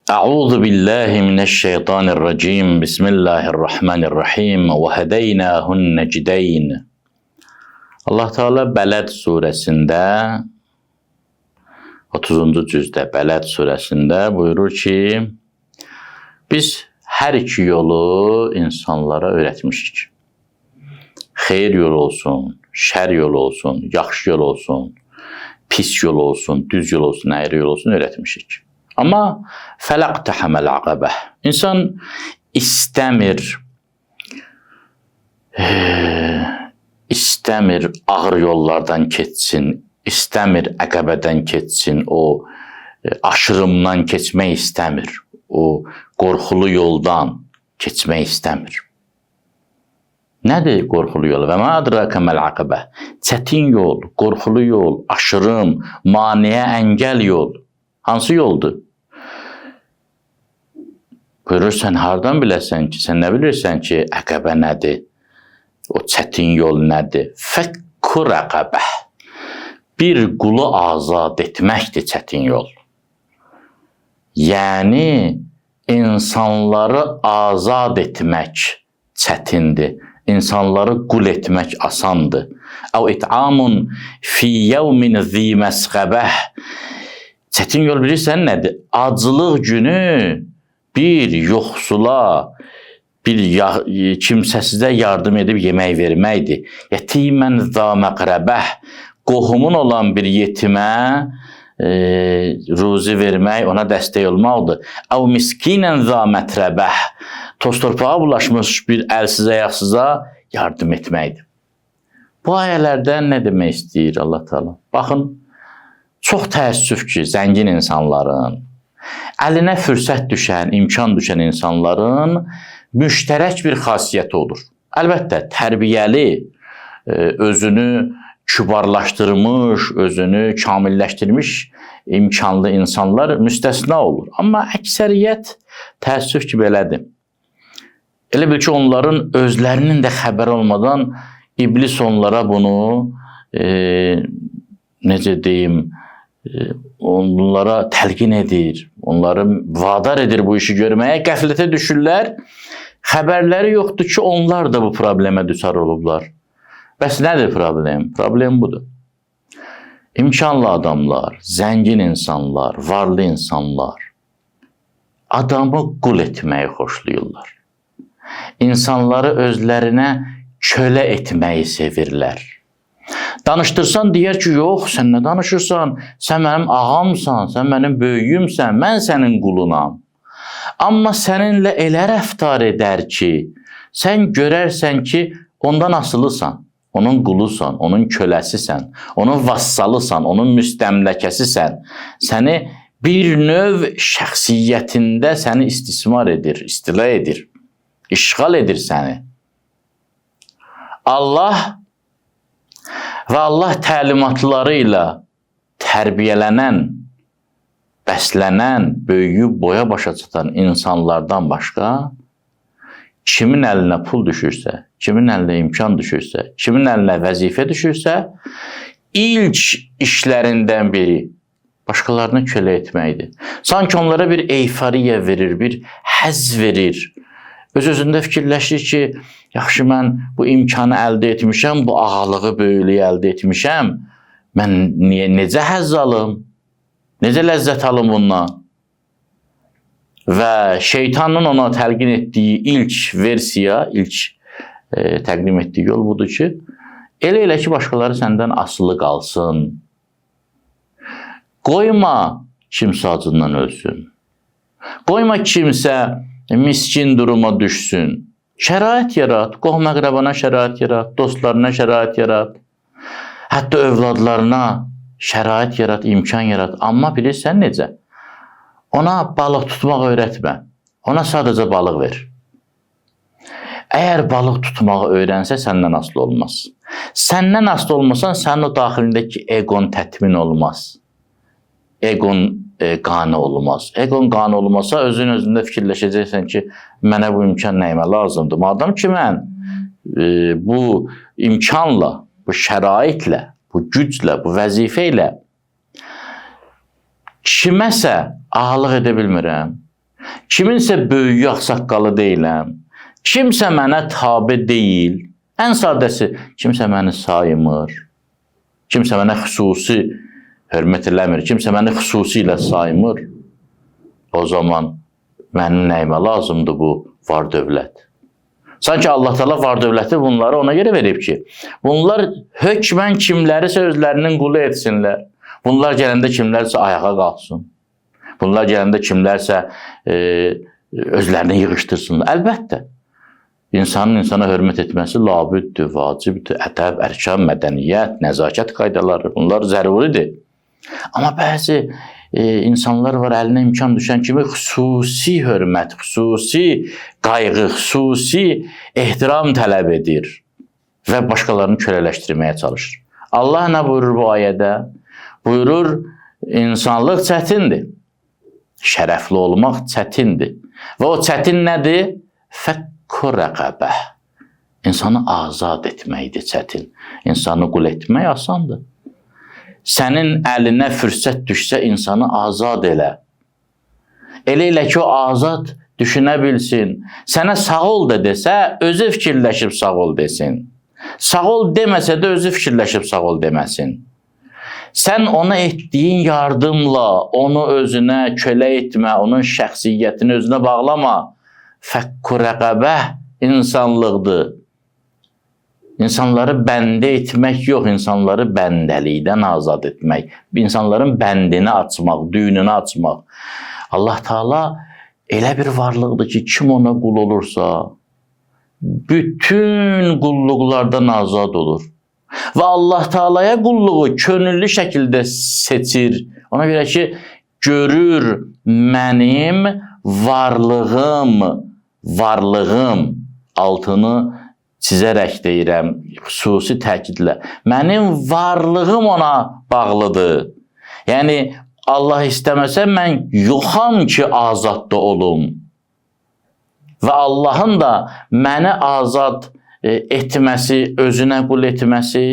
Euzu billahi mineşşeytanirracim. Bismillahirrahmanirrahim. Ve hedeynâhun necdeyn. Allah Teala Bələd surəsində 30-cu cüzdə Bələd surəsində buyurur ki, biz hər iki yolu insanlara öyrətmişik. Xeyir yolu olsun, şər yolu olsun, yaxşı yol olsun, pis yol olsun, düz yol olsun, əyri yol olsun öyrətmişik. Amma fələqtəhəməl əqəbə. İnsan istəmir ağır yollardan keçsin, istəmir əqəbədən keçsin, o aşırımdan keçmək istəmir, o qorxulu yoldan keçmək istəmir. Nədir qorxulu yol? Və mə adrakəməl əqəbə. Çətin yol, qorxulu yol, aşırım, maniyə, əngəl yol. Hansı yoldur? Buyurur, sən hardan biləsən ki, sən nə bilirsən ki, əqəbə nədir? O çətin yol nədir? Fəkku rəqəbə. Bir qulu azad etməkdir çətin yol. Yəni, insanları azad etmək çətindir. İnsanları qul etmək asandır. Əv it'amun fi yevmin zi məsqəbəh. Çətin yol bilirsən nədir? Acılıq günü bir yoxsula, bir kimsəsizə yardım edib yemək verməkdir. Yetimən zâ məqrəbəh. Qohumun olan bir yetimə ruzi vermək, ona dəstək olmaqdır. Əv miskinən zâ mətrəbəh. Toz torpağa bulaşmış bir əlsiz ayaqsıza yardım etməkdir. Bu ayələrdən nə demək istəyir Allah Teala? Baxın, çox təəssüf ki, zəngin insanların, əlinə fürsət düşən, imkan düşən insanların müştərək bir xasiyyəti olur. Əlbəttə, tərbiyəli, özünü kübarlaşdırmış, özünü kamilləşdirmiş imkanlı insanlar müstəsna olur. Amma əksəriyyət təəssüf ki, belədir. Elə bil ki, onların özlərinin də xəbər olmadan iblis onlara bunu, necə deyim, onlara təlqin edir, onları vadar edir bu işi görməyə, qəflətə düşürlər. Xəbərləri yoxdur ki, onlar da bu problemə düçar olublar. Bəs nədir problem? Problem budur. İmkanlı adamlar, zəngin insanlar, varlı insanlar adamı qul etməyi xoşlayırlar. İnsanları özlərinə kölə etməyi sevirlər. Danışdırsan deyər ki, yox, sən nə danışırsan? Sən mənim ağamsan, sən mənim böyüyümsən, mən sənin qulunam. Amma səninlə elə rəftar edər ki, sən görərsən ki, ondan asılısan, onun qulusan, onun köləsisən, onun vassalısan, onun müstəmləkəsisən. Səni bir növ şəxsiyyətində səni istismar edir, istila edir, işğal edir səni. Allah və Allah təlimatları ilə tərbiyələnən, bəslənən, böyüyüb boya başa çatan insanlardan başqa kimin əlinə pul düşürsə, kimin əlinə imkan düşürsə, kimin əlinə vəzifə düşürsə, ilk işlərindən biri başqalarını kölə etməkdir. Sanki onlara bir eyfariya verir, bir həzz verir. Öz-özündə fikirləşir ki, yaxşı, mən bu imkanı əldə etmişəm, bu ağalığı, böyülüyü əldə etmişəm, mən necə həzz alım, necə ləzzət alım bundan? Və şeytanın ona təlqin etdiyi ilk versiya, ilk təqdim etdiyi yol budur ki, elə ki, başqaları səndən asılı qalsın. Qoyma kimsə acından ölsün. Qoyma kimsə miskin duruma düşsün. Şərait yarat, qohum-əqrəbana şərait yarat, dostlarına şərait yarat. Hətta övladlarına şərait yarat, imkan yarat. Amma bilirsən necə? Ona balıq tutmaq öyrətmə. Ona sadəcə balıq ver. Əgər balıq tutmağı öyrənsə, səndən asılı olmaz. Səndən asılı olmasan, sənin o daxilindəki egon tətmin olmaz. Egon qane olmaz. Egon qane olmasa, özün-özündə fikirləşəcəksən ki, mənə bu imkan nəyimə lazımdır. Madam ki, mən bu imkanla, bu şəraitlə, bu güclə, bu vəzifə ilə kiməsə ağalıq edə bilmirəm, Kiminsə böyüyü ağsaqqalı deyiləm. Kimsə mənə tabe deyil. Ən sadəsi, kimsə məni saymır. Kimsə mənə xüsusi hörmət eləmir. Kimsə məni xüsusilə saymır. O zaman mənim nəyimə lazımdır bu var dövlət? Sanki Allah Teala var dövləti bunları ona görə verib ki, bunlar hökmən kimlərisə özlərinin qulu etsinlər. Bunlar gələndə kimlərsə ayağa qalsın. Bunlar gələndə kimlərsə özlərini yığışdırsınlar. Əlbəttə, insanın insana hörmət etməsi labüddür, vacibdir, ədəb, ərkan, mədəniyyət, nəzakət qaydaları, bunlar zəruridir. Amma bəzi insanlar var, əlinə imkan düşən kimi xüsusi hörmət, xüsusi qayğı, xüsusi ehtiram tələb edir və başqalarını kölələşdirməyə çalışır. Allah nə buyurur bu ayədə? Buyurur, insanlıq çətindir. Şərəfli olmaq çətindir. Və o çətin nədir? Fəkku rəqəbə. İnsanı azad etməkdir çətin. İnsanı qul etmək asandır. Sənin əlinə fürsət düşsə insanı azad elə. Elə ki o azad düşünə bilsin. Sənə sağ ol da desə, özü fikirləşib sağ ol desin. Sağ ol deməsə də özü fikirləşib sağ ol deməsin. Sən ona etdiyin yardımla onu özünə kölə etmə, onun şəxsiyyətini özünə bağlama. Fəkku rəqəbə insanlıqdır. İnsanları bəndə etmək yox, insanları bəndəlikdən azad etmək. İnsanların bəndini açmaq, düyününü açmaq. Allah Teala elə bir varlıqdır ki, kim ona qul olursa, bütün qulluqlardan azad olur. Və Allah Teala'ya qulluğu könüllü şəkildə seçir. Ona görə ki, görür mənim varlığım altını çizərək deyirəm, xüsusi təkidlə. Mənim varlığım ona bağlıdır. Yəni, Allah istəməsə mən yoxam ki, azad da olum. Və Allahın da məni azad etməsi, özünə qul etməsi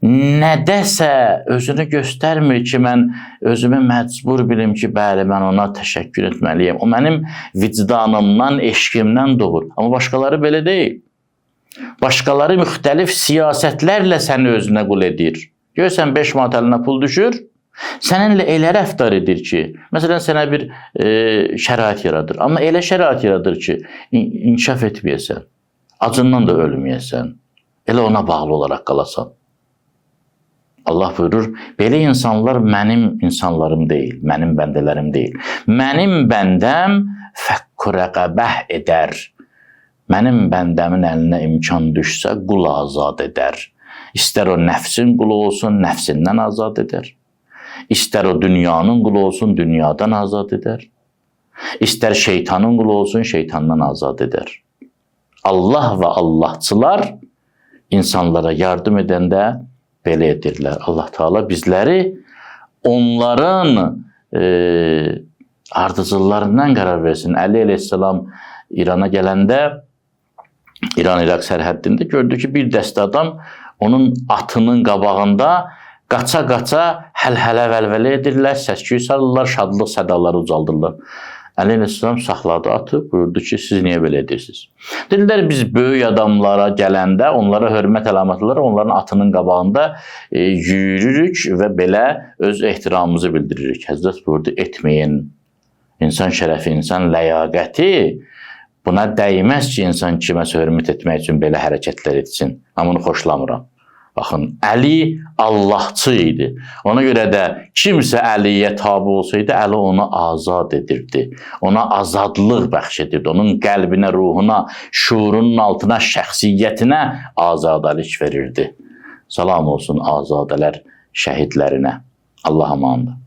nədəsə özünü göstərmir ki, mən özümü məcbur bilim ki, bəli, mən ona təşəkkür etməliyəm. O mənim vicdanımdan, eşqimdən doğur. Amma başqaları belə deyil. Başqaları müxtəlif siyasətlərlə səni özünə qul edir. Görsən, 5 manat əlinə pul düşür, səninlə elə rəftar edir ki, məsələn, sənə bir şərait yaradır. Amma elə şərait yaradır ki, inkişaf etməyəsən, acından da ölməyəsən, elə ona bağlı olaraq qalasan. Allah buyurur, belə insanlar mənim insanlarım deyil, mənim bəndələrim deyil. Mənim bəndəm fəkku rəqəbəh edər. Mənim bəndəmin əlinə imkan düşsə, qul azad edər. İstər o nəfsin qulu olsun, nəfsindən azad edər. İstər o dünyanın qulu olsun, dünyadan azad edər. İstər şeytanın qulu olsun, şeytandan azad edər. Allah və Allahçılar insanlara yardım edəndə belə edirlər. Allah Teala bizləri onların ardıcıllarından qərar versin. Əli əleyhissalam İrana gələndə, İran-İraq sərhəddində gördü ki, bir dəstə adam onun atının qabağında qaça-qaça həl-hələ vəlvələ edirlər, səs-küy salırlar, şadlıq sədaları ucaldırlar. Əli əleyhissalam saxladı atı, buyurdu ki, siz niyə belə edirsiniz? Dedilər, biz böyük adamlara gələndə, onlara hörmət əlamatları, onların atının qabağında yürürük və belə öz ehtiramımızı bildiririk. Həzrət buyurdu, etməyin. İnsan şərəfi, insan ləyaqəti buna dəyməz ki, insan kiməsə hörmət etmək üçün belə hərəkətlər etsin. Mən bunu xoşlamıram. Baxın, Əli Allahçı idi. Ona görə də kimsə Əliyə tabi olsaydı, Əli onu azad edirdi. Ona azadlıq bəxş edirdi. Onun qəlbinə, ruhuna, şuurunun altına, şəxsiyyətinə azadəlik verirdi. Salam olsun azadələr şəhidlərinə. Allah amandır.